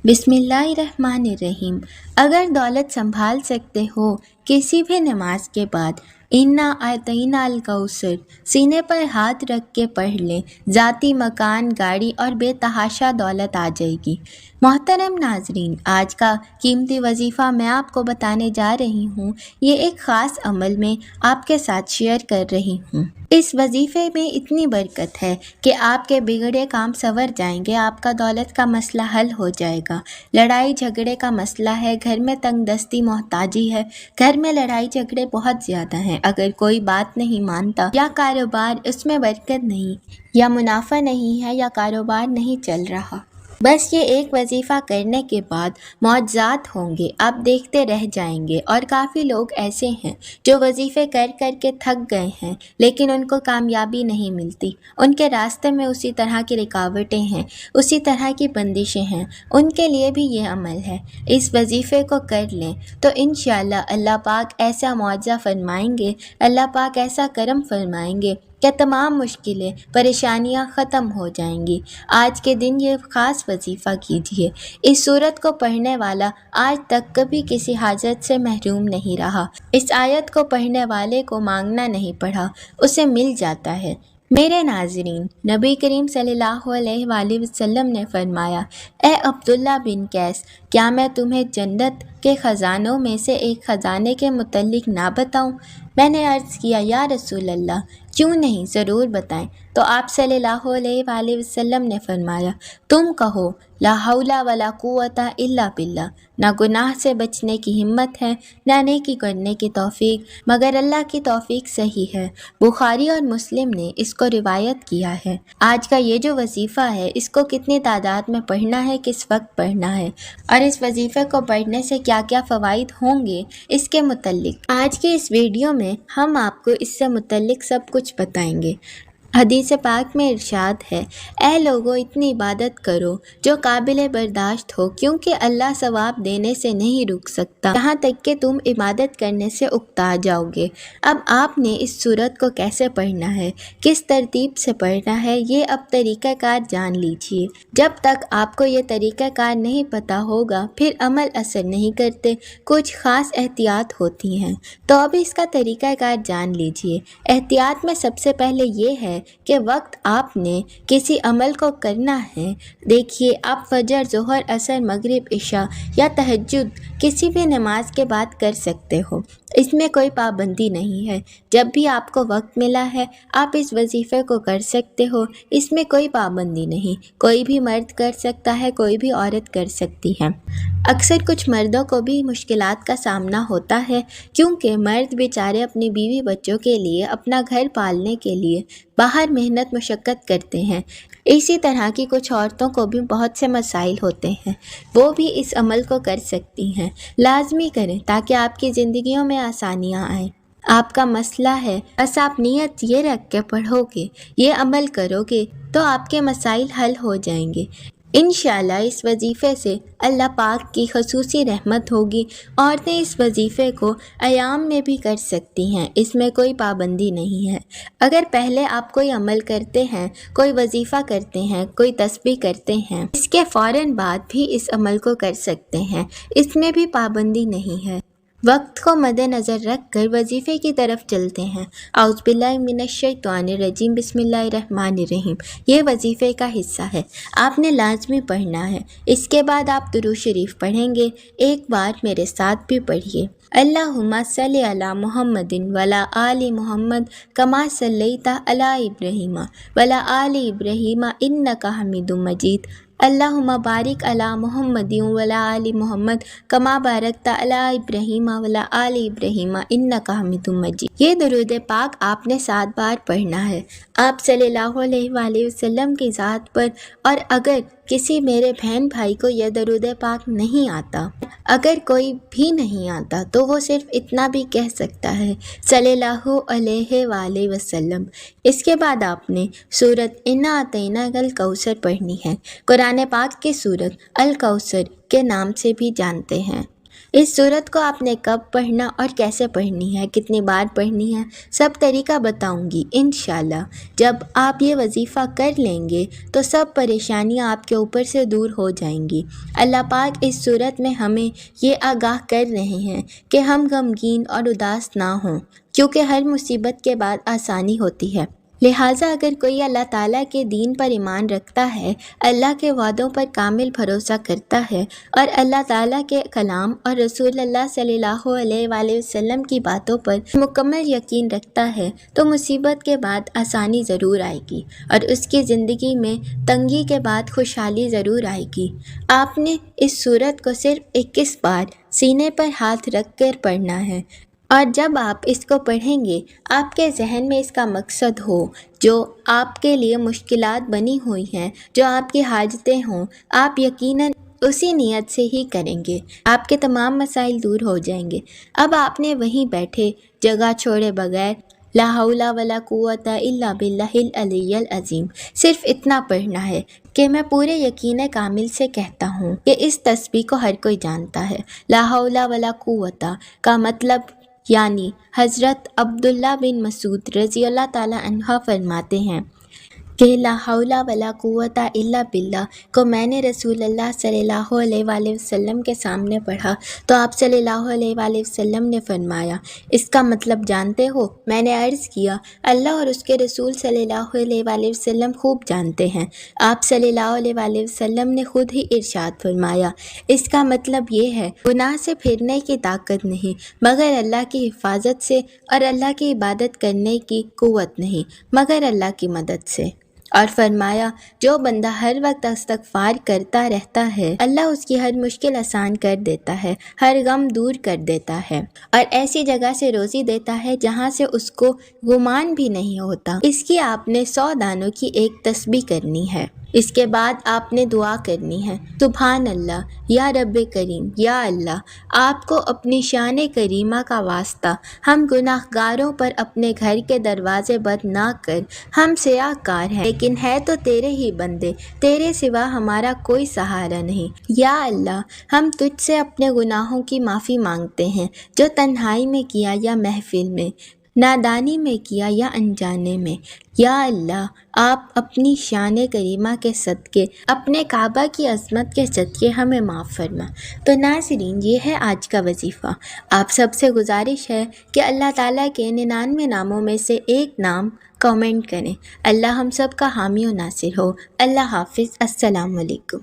बिस्मिल्लाहिर्रहमानिर्रहीम। अगर दौलत संभाल सकते हो किसी भी नमाज के बाद इन्ना आतैना अल कौसर सीने पर हाथ रख के पढ़ लें, ज़ाती मकान, गाड़ी और बेतहाशा दौलत आ जाएगी। मोहतरम नाजरीन, आज का कीमती वजीफ़ा मैं आपको बताने जा रही हूँ। ये एक ख़ास अमल में आपके साथ शेयर कर रही हूँ। इस वजीफ़े में इतनी बरकत है कि आपके बिगड़े काम संवर जाएंगे, आपका दौलत का मसला हल हो जाएगा। लड़ाई झगड़े का मसला है, घर में तंगदस्ती मोहताजी है, घर में लड़ाई झगड़े बहुत ज़्यादा हैं। अगर कोई बात नहीं मानता या कारोबार उसमें बरकत नहीं या मुनाफा नहीं है या कारोबार नहीं चल रहा, बस ये एक वजीफ़ा करने के बाद मौजज़ात होंगे, आप देखते रह जाएंगे। और काफ़ी लोग ऐसे हैं जो वजीफ़े कर कर के थक गए हैं लेकिन उनको कामयाबी नहीं मिलती, उनके रास्ते में उसी तरह की रुकावटें हैं, उसी तरह की बंदिशें हैं। उनके लिए भी ये अमल है, इस वजीफ़े को कर लें तो इंशाअल्लाह अल्लाह पाक ऐसा मुआवजा फरमाएंगे, अल्लाह पाक ऐसा करम फरमाएंगे कि तमाम मुश्किलें परेशानियां ख़त्म हो जाएंगी। आज के दिन ये ख़ास वजीफ़ा कीजिए। इस सूरत को पढ़ने वाला आज तक कभी किसी हाजत से महरूम नहीं रहा। इस आयत को पढ़ने वाले को मांगना नहीं पड़ा, उसे मिल जाता है। मेरे नाज़रीन, नबी करीम सल्लल्लाहु अलैहि वसल्लम ने फरमाया, ए अब्दुल्ला बिन कैस, क्या मैं तुम्हें जन्नत के ख़जानों में से एक ख़जाने के मुतल्लिक ना बताऊं? मैंने अर्ज़ किया, या रसूल अल्लाह, क्यों नहीं, ज़रूर बताएं। तो आप सल्लल्लाहु अलैहि वसल्लम ने फरमाया, तुम कहो ला हौला वला कुव्वता इल्ला बिल्लाह, ना गुनाह से बचने की हिम्मत है, ना नेकी करने की तौफीक मगर अल्लाह की तौफीक सही है। बुखारी और मुस्लिम ने इसको रिवायत किया है। आज का ये जो वजीफ़ा है, इसको कितनी तादाद में पढ़ना है, किस वक्त पढ़ना है और इस वजीफ़े को पढ़ने से क्या क्या फ़वाइद होंगे, इसके मुतल्लिक आज की इस वीडियो में हम आपको इससे मुतल्लिक सब कुछ बताएंगे। हदीस पाक में इरशाद है, ऐ लोगों, इतनी इबादत करो जो काबिल बर्दाश्त हो, क्योंकि अल्लाह सवाब देने से नहीं रुक सकता यहाँ तक कि तुम इबादत करने से उकता जाओगे। अब आपने इस सूरत को कैसे पढ़ना है, किस तरतीब से पढ़ना है, ये अब तरीक़ाकार जान लीजिए। जब तक आपको ये तरीक़ाकार नहीं पता होगा फिर अमल असर नहीं करते, कुछ ख़ास एहतियात होती हैं। तो अब इसका तरीक़ाकार जान लीजिए। एहतियात में सबसे पहले ये है कि वक्त आपने किसी अमल को करना है, देखिए आप फजर, ज़ोहर, असर, मगरिब, इशा या तहज्जुद किसी भी नमाज के बाद कर सकते हो, इसमें कोई पाबंदी नहीं है। जब भी आपको वक्त मिला है आप इस वजीफ़े को कर सकते हो, इसमें कोई पाबंदी नहीं। कोई भी मर्द कर सकता है, कोई भी औरत कर सकती है। अक्सर कुछ मर्दों को भी मुश्किलात का सामना होता है, क्योंकि मर्द बेचारे अपनी बीवी बच्चों के लिए, अपना घर पालने के लिए बाहर मेहनत मशक्क़त करते हैं। इसी तरह की कुछ औरतों को भी बहुत से मसाइल होते हैं, वो भी इस अमल को कर सकती हैं। लाजमी करें ताकि आपकी ज़िंदगियों में आसानियाँ आएँ। आपका मसला है, बस आप नीयत ये रख के पढ़ोगे, ये अमल करोगे तो आपके मसाइल हल हो जाएंगे। इंशाअल्लाह इस वजीफ़े से अल्लाह पाक की खसूसी रहमत होगी। औरतें इस वजीफ़े को अयाम में भी कर सकती हैं, इसमें कोई पाबंदी नहीं है। अगर पहले आप कोई अमल करते हैं, कोई वजीफ़ा करते हैं, कोई तस्बीह करते हैं, इसके फ़ौरन बाद भी इस अमल को कर सकते हैं, इसमें भी पाबंदी नहीं है। वक्त को मद्देनज़र रख कर वजीफ़े की तरफ चलते हैं। औज़ुबिल्लाहि मिनश्शैतानिर्रजीम, बिस्मिल्लाहिर्रहमानिर्रहीम। ये वजीफ़े का हिस्सा है, आपने लाजमी पढ़ना है। इसके बाद आप दुरूद शरीफ पढ़ेंगे। एक बार मेरे साथ भी पढ़िए, अल्लाहुम्मा सल्लि अला मुहम्मदिन वला आलि मुहम्मद कमा सल्लैता अला इब्राहीम वला आलि इब्राहीम इन्नका हमीदुम मजीद। अल्लाहुम्मा बारिक अला मुहम्मदिन वला आलि मुहम्मद कमा बारकता अला इब्राहीम वला आलि इब्राहीम इन्नका हमीदुम मजीद। ये दुरूद पाक आपने 7 बार पढ़ना है, आप सल्लल्लाहु अलैहि वसल्लम की ज़ात पर। और अगर किसी मेरे बहन भाई को यह दरूद पाक नहीं आता, अगर कोई भी नहीं आता, तो वो सिर्फ इतना भी कह सकता है, सल्लल्लाहु अलैहि वसल्लम। इसके बाद आपने सूरत इन्ना आतैना अल कौसर पढ़नी है। कुरान पाक की सूरत अल कौसर के नाम से भी जानते हैं। اس صورت کو آپ نے کب پڑھنا اور کیسے پڑھنی ہے، کتنی بار پڑھنی ہے، سب طریقہ بتاؤں گی انشاءاللہ۔ جب آپ یہ وظیفہ کر لیں گے تو سب پریشانیاں آپ کے اوپر سے دور ہو جائیں گی۔ اللہ پاک اس صورت میں ہمیں یہ آگاہ کر رہے ہیں کہ ہم غمگین اور اداس نہ ہوں، کیونکہ ہر مصیبت کے بعد آسانی ہوتی ہے۔ لہٰذا اگر کوئی اللہ تعالیٰ کے دین پر ایمان رکھتا ہے، اللہ کے وعدوں پر کامل بھروسہ کرتا ہے اور اللہ تعالیٰ کے کلام اور رسول اللہ صلی اللہ علیہ وآلہ وسلم کی باتوں پر مکمل یقین رکھتا ہے تو مصیبت کے بعد آسانی ضرور آئے گی اور اس کی زندگی میں تنگی کے بعد خوشحالی ضرور آئے گی۔ آپ نے اس سورت کو صرف 21 بار سینے پر ہاتھ رکھ کر پڑھنا ہے، اور جب آپ اس کو پڑھیں گے آپ کے ذہن میں اس کا مقصد ہو، جو آپ کے لیے مشکلات بنی ہوئی ہیں، جو آپ کی حاجتیں ہوں، آپ یقیناً اسی نیت سے ہی کریں گے، آپ کے تمام مسائل دور ہو جائیں گے۔ اب آپ نے وہیں بیٹھے جگہ چھوڑے بغیر لا حول ولا قوت الا باللہ العلی العظیم صرف اتنا پڑھنا ہے کہ میں پورے یقین کامل سے کہتا ہوں کہ اس تسبیح کو ہر کوئی جانتا ہے۔ لا حول ولا قوت کا مطلب یعنی حضرت عبداللہ بن مسعود رضی اللہ تعالیٰ عنہ فرماتے ہیں کہ لا حول ولا قوت الا باللہ کو میں نے رسول اللہ صلی اللہ علیہ وآلہ وسلم کے سامنے پڑھا تو آپ صلی اللہ علیہ وآلہ وسلم نے فرمایا، اس کا مطلب جانتے ہو؟ میں نے عرض کیا، اللہ اور اس کے رسول صلی اللہ علیہ وآلہ وسلم خوب جانتے ہیں۔ آپ صلی اللہ علیہ وآلہ وسلم نے خود ہی ارشاد فرمایا، اس کا مطلب یہ ہے گناہ سے پھرنے کی طاقت نہیں مگر اللہ کی حفاظت سے، اور اللہ کی عبادت کرنے کی قوت نہیں مگر اللہ کی مدد سے۔ اور فرمایا، جو بندہ ہر وقت استغفار کرتا رہتا ہے اللہ اس کی ہر مشکل آسان کر دیتا ہے، ہر غم دور کر دیتا ہے اور ایسی جگہ سے روزی دیتا ہے جہاں سے اس کو گمان بھی نہیں ہوتا۔ اس کی آپ نے 100 دانوں کی ایک تسبیح کرنی ہے۔ اس کے بعد آپ نے دعا کرنی ہے، سبحان اللہ، یا رب کریم، یا اللہ، آپ کو اپنی شان کریمہ کا واسطہ ہم گناہ گاروں پر اپنے گھر کے دروازے بند نہ کر، ہم سیاہ کار ہیں لیکن ہے تو تیرے ہی بندے، تیرے سوا ہمارا کوئی سہارا نہیں۔ یا اللہ، ہم تجھ سے اپنے گناہوں کی معافی مانگتے ہیں، جو تنہائی میں کیا یا محفل میں، نادانی میں کیا یا انجانے میں۔ یا اللہ، آپ اپنی شان کریمہ کے صدقے، اپنے کعبہ کی عظمت کے صدقے ہمیں معاف فرما۔ تو ناظرین، یہ ہے آج کا وظیفہ۔ آپ سب سے گزارش ہے کہ اللہ تعالیٰ کے 99 ناموں میں سے ایک نام کامنٹ کریں۔ اللہ ہم سب کا حامی و ناصر ہو۔ اللہ حافظ۔ السلام علیکم۔